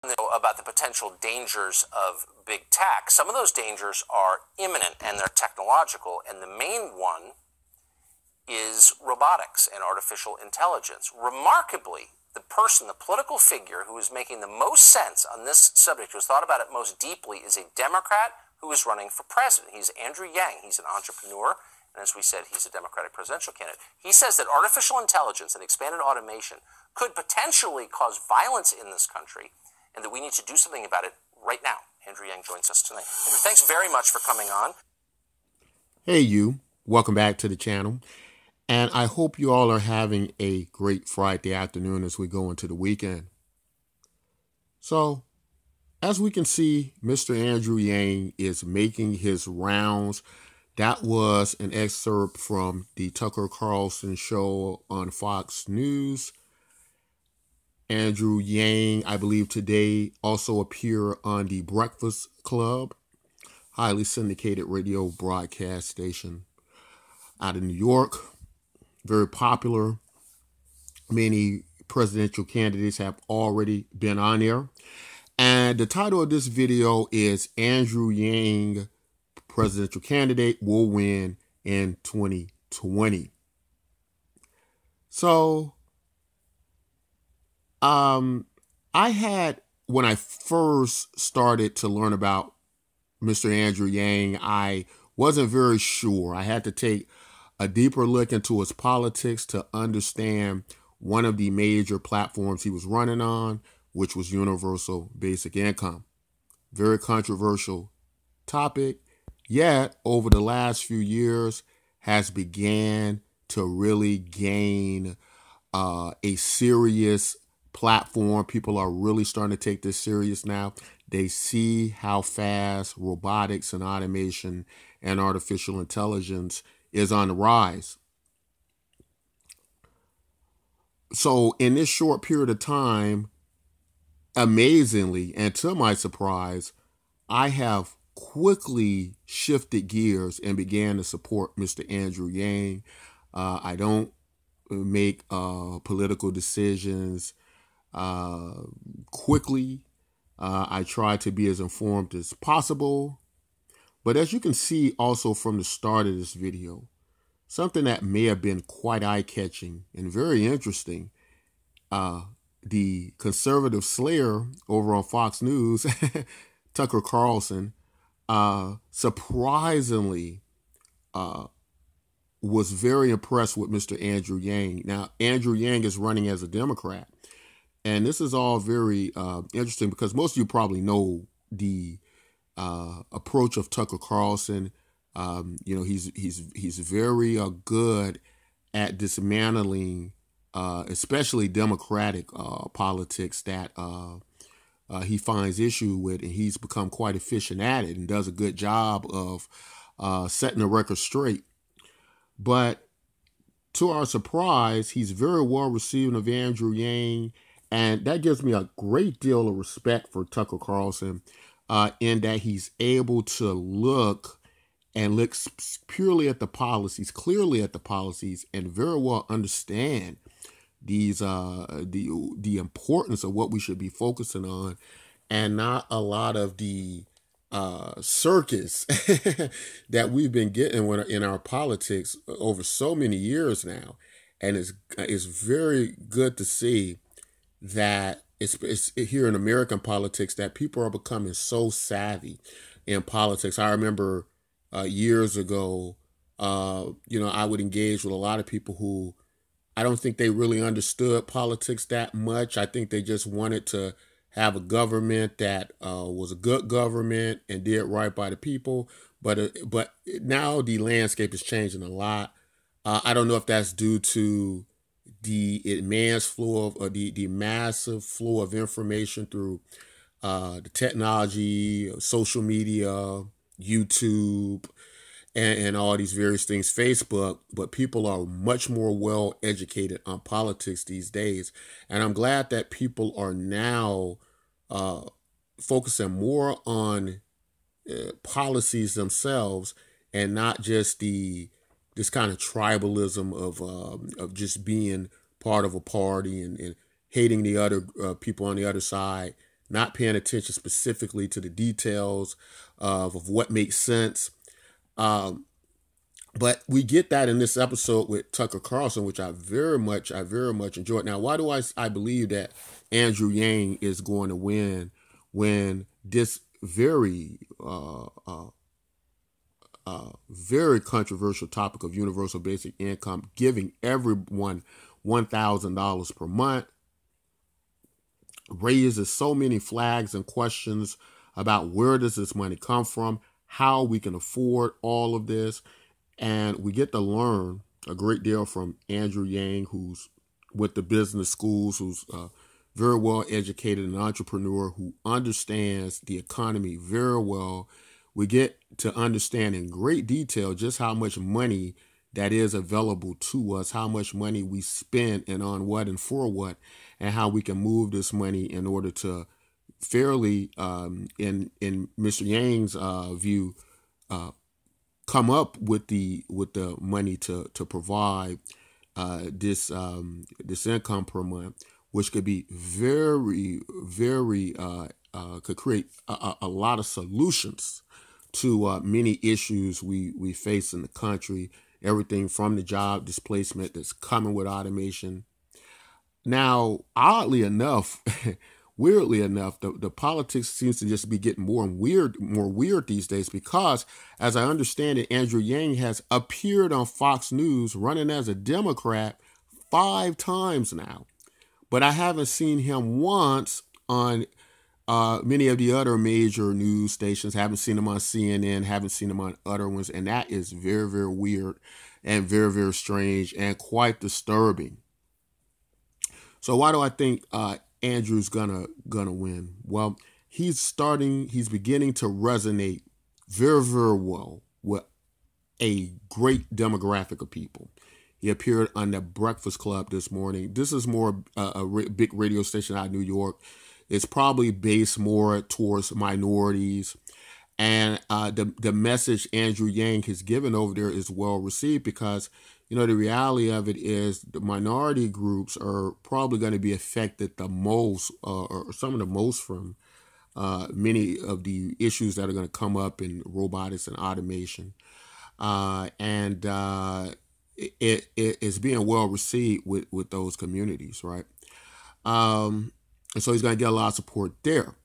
about the potential dangers of big tech. Some of those dangers are imminent and they're technological, and the main one is robotics and artificial intelligence. Remarkably, the political figure who is making the most sense on this subject, who has thought about it most deeply, is a Democrat who is running for president. He's Andrew Yang. He's an entrepreneur, and as we said, he's a Democratic presidential candidate. He says that artificial intelligence and expanded automation could potentially cause violence in this country, and that we need to do something about it right now. Andrew Yang joins us tonight. Andrew, thanks very much for coming on. Hey, you. Welcome back to the channel. And I hope you all are having a great Friday afternoon as we go into the weekend. So, as we can see, Mr. Andrew Yang is making his rounds. That was an excerpt from the Tucker Carlson show on Fox News. Andrew Yang, I believe today, also appeared on the Breakfast Club, highly syndicated radio broadcast station out of New York. Very popular. Many presidential candidates have already been on there. And the title of this video is Andrew Yang, presidential candidate, will win in 2020. So, I had, when I first started to learn about Mr. Andrew Yang, I wasn't very sure. I had to take a deeper look into his politics to understand one of the major platforms he was running on, which was universal basic income. Very controversial topic, yet over the last few years has began to really gain a serious platform. People are really starting to take this serious now. They see how fast robotics and automation and artificial intelligence is on the rise. So in this short period of time, amazingly, and to my surprise, I have quickly shifted gears and began to support Mr. Andrew Yang. I don't make political decisions quickly. I try to be as informed as possible. But as you can see also from the start of this video, something that may have been quite eye-catching and very interesting, the conservative slayer over on Fox News, Tucker Carlson, surprisingly was very impressed with Mr. Andrew Yang. Now, Andrew Yang is running as a Democrat. And this is all very interesting because most of you probably know the approach of Tucker Carlson. He's very good at dismantling, especially Democratic politics that he finds issue with, and he's become quite efficient at it and does a good job of setting the record straight. But to our surprise, he's very well received of Andrew Yang, and that gives me a great deal of respect for Tucker Carlson. In that he's able to look purely at the policies, clearly at the policies, and very well understand these the importance of what we should be focusing on, and not a lot of the circus that we've been getting in our politics over so many years now. And it's very good to see that it's here in American politics that people are becoming so savvy in politics. I remember years ago, I would engage with a lot of people who I don't think they really understood politics that much. I think they just wanted to have a government that was a good government and did right by the people. But now the landscape is changing a lot. I don't know if that's due to the massive flow of information through the technology, social media, YouTube, and all these various things, Facebook, but people are much more well educated on politics these days. And I'm glad that people are now focusing more on policies themselves and not just this kind of tribalism of just being part of a party and hating the other people on the other side not paying attention specifically to the details of what makes sense. But we get that in this episode with Tucker Carlson, which I very much enjoyed. Now, why do I believe that Andrew Yang is going to win when this very controversial topic of universal basic income, giving everyone $1,000 per month, raises so many flags and questions about where does this money come from, how we can afford all of this. And we get to learn a great deal from Andrew Yang, who's with the business schools, who's very well educated, an entrepreneur who understands the economy very well. We get to understand in great detail just how much money that is available to us, how much money we spend and on what and for what, and how we can move this money in order to fairly, in Mr. Yang's view, come up with the money to provide this income per month, which could be very could create a lot of solutions to many issues we face in the country. Everything from the job displacement that's coming with automation. Now, oddly enough, weirdly enough, the politics seems to just be getting more weird these days, because, as I understand it, Andrew Yang has appeared on Fox News running as a Democrat 5 times now. But I haven't seen him once on many of the other major news stations. Haven't seen him on CNN, haven't seen him on other ones. And that is very weird and very strange and quite disturbing. So why do I think Andrew's gonna win? Well, he's beginning to resonate very well with a great demographic of people. He appeared on the Breakfast Club this morning. This is more big radio station out of New York. It's probably based more towards minorities. And the message Andrew Yang has given over there is well received, because, the reality of it is the minority groups are probably going to be affected the most, or some of the most, from many of the issues that are going to come up in robotics and automation. And it is being well received with those communities, right? And so he's going to get a lot of support there.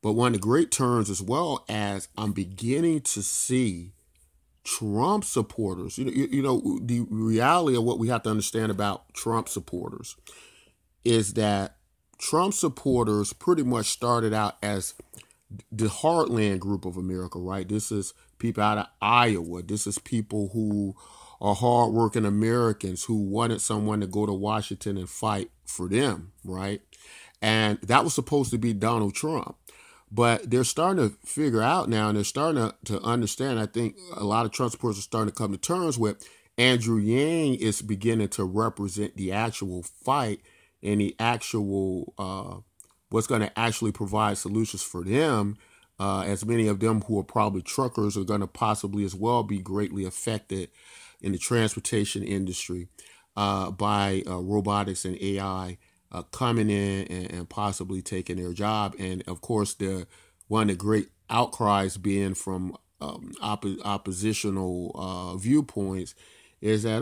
But one of the great turns, as well as I'm beginning to see Trump supporters, the reality of what we have to understand about Trump supporters is that Trump supporters pretty much started out as the heartland group of America, right? This is people out of Iowa. This is people who are hardworking Americans who wanted someone to go to Washington and fight for them, right? And that was supposed to be Donald Trump. But they're starting to figure out now, and they're starting to understand. I think a lot of Trump supporters are starting to come to terms with Andrew Yang is beginning to represent the actual fight and the actual what's going to actually provide solutions for them, as many of them who are probably truckers are going to possibly as well be greatly affected in the transportation industry by robotics and AI coming in and possibly taking their job. And of course, one of the great outcries being from oppositional viewpoints is that,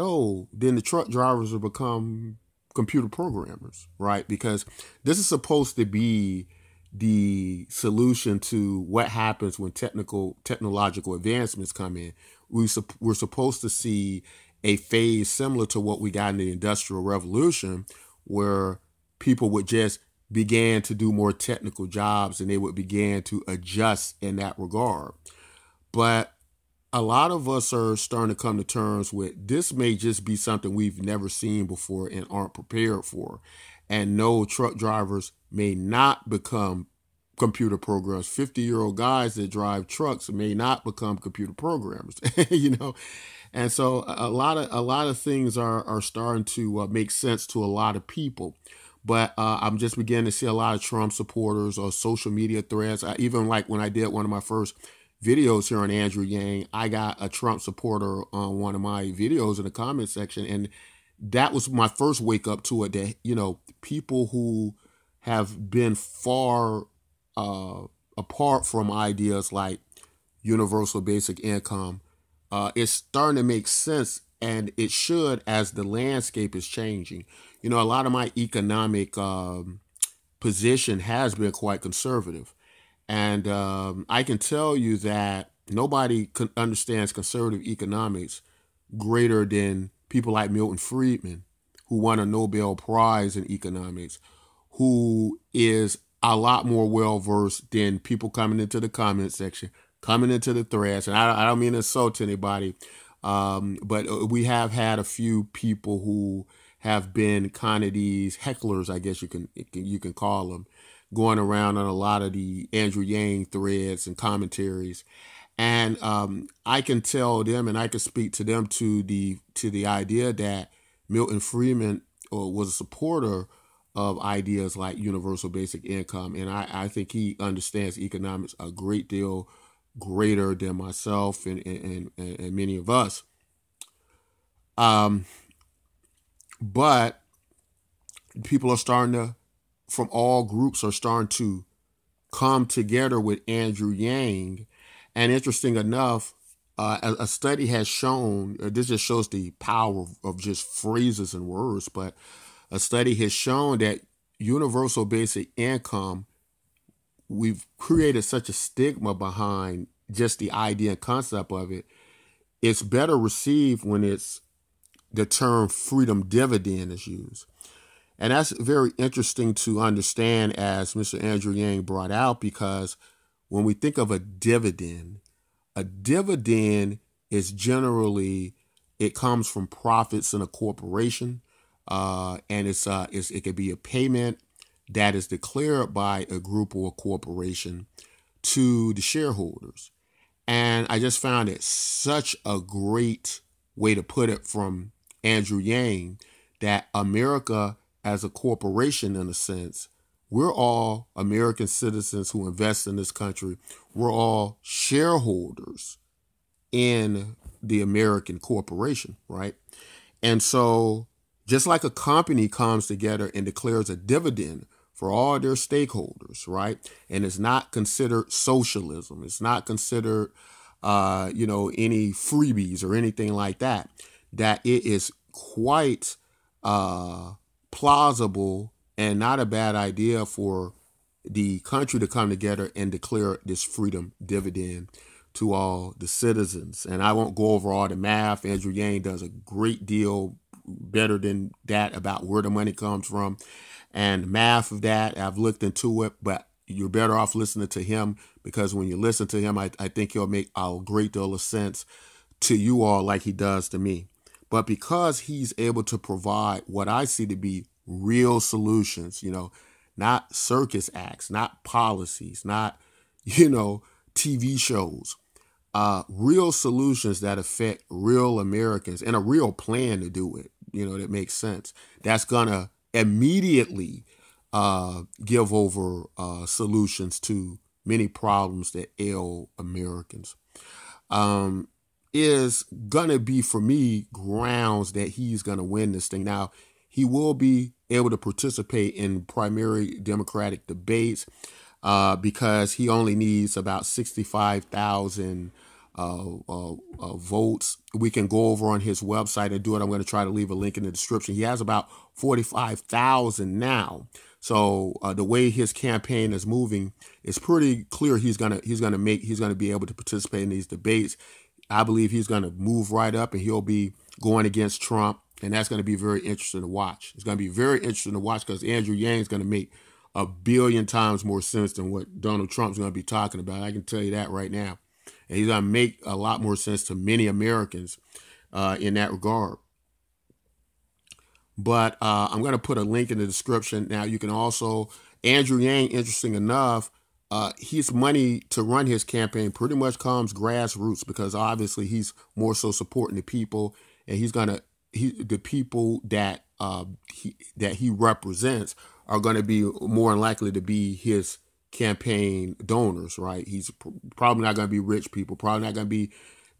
then the truck drivers will become computer programmers, right? Because this is supposed to be the solution to what happens when technological advancements come in. We're supposed to see a phase similar to what we got in the Industrial Revolution, where people would just begin to do more technical jobs and they would begin to adjust in that regard. But a lot of us are starting to come to terms with this may just be something we've never seen before and aren't prepared for. And no, truck drivers may not become computer programmers. 50-year-old guys that drive trucks may not become computer programmers, And so a lot of things are starting to make sense to a lot of people. But I'm just beginning to see a lot of Trump supporters or social media threads. Even like when I did one of my first videos here on Andrew Yang, I got a Trump supporter on one of my videos in the comment section. And that was my first wake up to it, that, people who have been far apart from ideas like universal basic income, it's starting to make sense, and it should as the landscape is changing. You know, a lot of my economic position has been quite conservative. And I can tell you that nobody understands conservative economics greater than people like Milton Friedman, who won a Nobel Prize in economics, who is a lot more well versed than people coming into the comment section, coming into the threads. And I don't mean to insult anybody, but we have had a few people who have been kind of these hecklers, I guess you can call them, going around on a lot of the Andrew Yang threads and commentaries. And I can tell them, and I can speak to them to the idea that Milton Friedman was a supporter of ideas like universal basic income, and I think he understands economics a great deal greater than myself and many of us. But people are starting to, from all groups, are starting to come together with Andrew Yang. And interesting enough, a study has shown, this just shows the power of just phrases and words, but a study has shown that universal basic income, we've created such a stigma behind just the idea and concept of it. It's better received when it's the term freedom dividend is used. And that's very interesting to understand, as Mr. Andrew Yang brought out, because when we think of a dividend is generally, it comes from profits in a corporation, and it could be a payment that is declared by a group or a corporation to the shareholders. And I just found it such a great way to put it from Andrew Yang that America, as a corporation, in a sense, we're all American citizens who invest in this country. We're all shareholders in the American corporation, right? And so just like a company comes together and declares a dividend for all their stakeholders, right? And it's not considered socialism. It's not considered, any freebies or anything like that. That it is quite plausible and not a bad idea for the country to come together and declare this freedom dividend to all the citizens. And I won't go over all the math. Andrew Yang does a great deal better than that about where the money comes from and math of that. I've looked into it, but you're better off listening to him, because when you listen to him, I think he'll make a great deal of sense to you all like he does to me. But because he's able to provide what I see to be real solutions, not circus acts, not policies, not, TV shows, real solutions that affect real Americans and a real plan to do it, that makes sense. That's going to immediately give over solutions to many problems that ail Americans. Is going to be, for me, grounds that he's going to win this thing. Now, he will be able to participate in primary Democratic debates because he only needs about 65,000 votes. We can go over on his website and do it. I'm going to try to leave a link in the description. He has about 45,000 now. So the way his campaign is moving, it's pretty clear he's going to be able to participate in these debates. I believe he's going to move right up and he'll be going against Trump. And that's going to be very interesting to watch. It's going to be very interesting to watch because Andrew Yang is going to make a billion times more sense than what Donald Trump's going to be talking about. I can tell you that right now. And he's going to make a lot more sense to many Americans in that regard. But I'm going to put a link in the description. Now, you can also, Andrew Yang, interesting enough, his money to run his campaign pretty much comes grassroots, because obviously he's more so supporting the people, and the people that he represents are going to be more likely to be his campaign donors, right? He's probably not going to be rich people, probably not going to be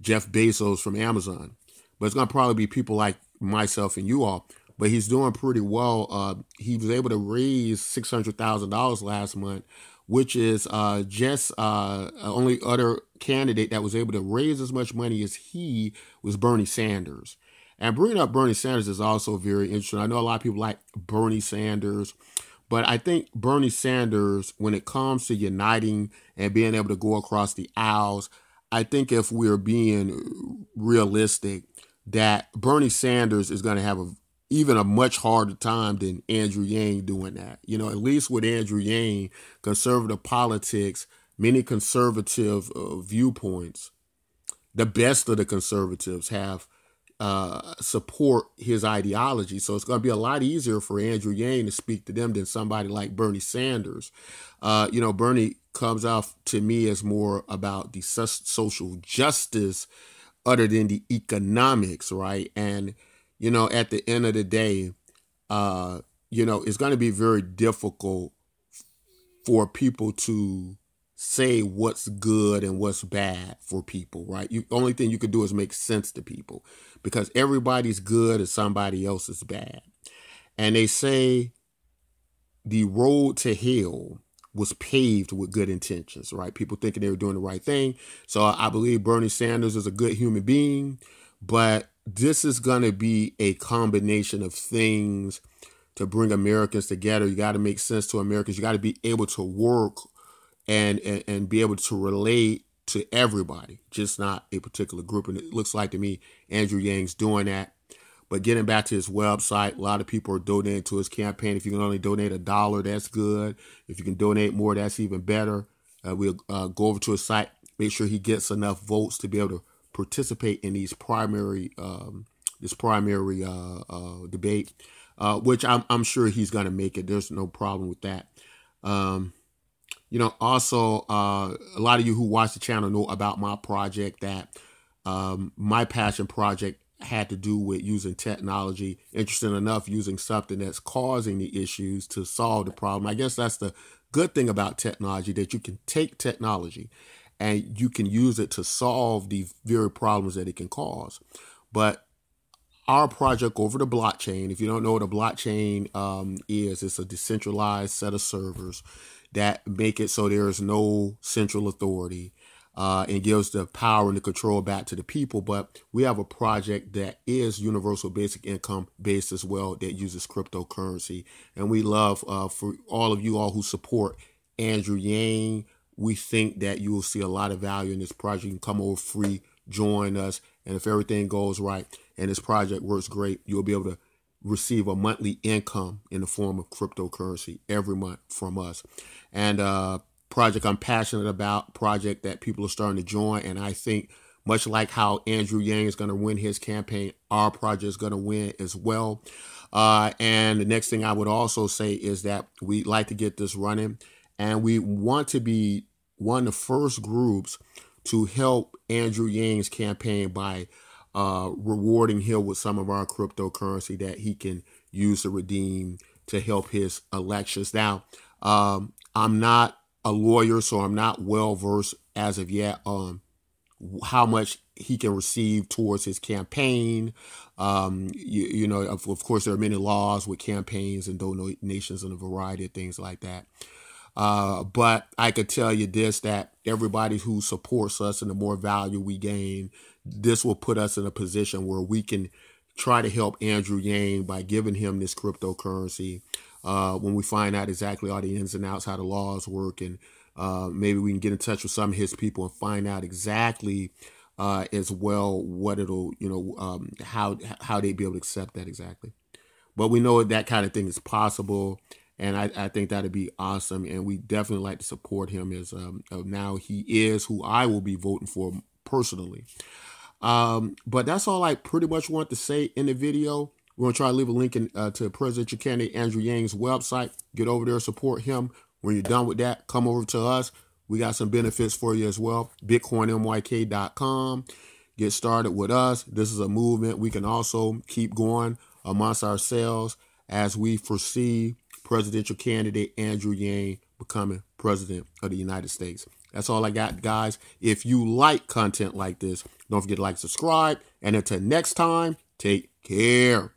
Jeff Bezos from Amazon, but it's going to probably be people like myself and you all. But he's doing pretty well. He was able to raise $600,000 last month which is just only other candidate that was able to raise as much money as he was Bernie Sanders. And bringing up Bernie Sanders is also very interesting. I know a lot of people like Bernie Sanders, but I think Bernie Sanders, when it comes to uniting and being able to go across the aisles, I think if we're being realistic, that Bernie Sanders is going to have even a much harder time than Andrew Yang doing that. You know, at least with Andrew Yang, conservative politics, many conservative viewpoints, the best of the conservatives have support his ideology. So it's going to be a lot easier for Andrew Yang to speak to them than somebody like Bernie Sanders. You know, Bernie comes off to me as more about the social justice other than the economics, right? And, you know, at the end of the day, you know, it's going to be very difficult for people to say what's good and what's bad for people, right? The only thing you can do is make sense to people, because everybody's good and somebody else is bad. And they say the road to hell was paved with good intentions, right? People thinking they were doing the right thing. So I believe Bernie Sanders is a good human being, but this is going to be a combination of things to bring Americans together. You got to make sense to Americans. You got to be able to work and be able to relate to everybody, just not a particular group. And it looks like to me Andrew Yang's doing that. But getting back to his website, a lot of people are donating to his campaign. If you can only donate $1, that's good. If you can donate more, that's even better. We'll go over to his site, make sure he gets enough votes to be able to participate in these primary debate, which I'm sure he's going to make it. There's no problem with that. You know, also, a lot of you who watch the channel know about my project, that my passion project had to do with using technology, interesting enough, using something that's causing the issues to solve the problem. I guess that's the good thing about technology, that you can take technology and you can use it to solve the very problems that it can cause. But our project over the blockchain, if you don't know what a blockchain is, it's a decentralized set of servers that make it so there is no central authority, and gives the power and the control back to the people. But we have a project that is universal basic income based as well, that uses cryptocurrency. And we love, for all of you all who support Andrew Yang, we think that you will see a lot of value in this project. You can come over free, join us, and if everything goes right and this project works great, you'll be able to receive a monthly income in the form of cryptocurrency every month from us. And project I'm passionate about, project that people are starting to join. And I think much like how Andrew Yang is going to win his campaign, our project is going to win as well. And the next thing I would also say is that we'd like to get this running, and we want to be one of the first groups to help Andrew Yang's campaign by rewarding him with some of our cryptocurrency that he can use to redeem to help his elections. Now, I'm not a lawyer, so I'm not well versed as of yet on how much he can receive towards his campaign. You know, of course, there are many laws with campaigns and donations and a variety of things like that. But I could tell you this, that everybody who supports us and the more value we gain, this will put us in a position where we can try to help Andrew Yang by giving him this cryptocurrency. When we find out exactly all the ins and outs, how the laws work, and maybe we can get in touch with some of his people and find out exactly as well what it'll, you know, how they'd be able to accept that exactly. But we know that kind of thing is possible, and I think that'd be awesome. And we definitely like to support him, as now he is who I will be voting for personally. But that's all I pretty much want to say in the video. We're going to try to leave a link to presidential candidate Andrew Yang's website. Get over there, support him. When you're done with that, come over to us. We got some benefits for you as well. BitcoinMYK.com. Get started with us. This is a movement. We can also keep going amongst ourselves as we foresee presidential candidate Andrew Yang becoming president of the United States. That's all I got, guys. If you like content like this, don't forget to like, subscribe, and until next time, take care.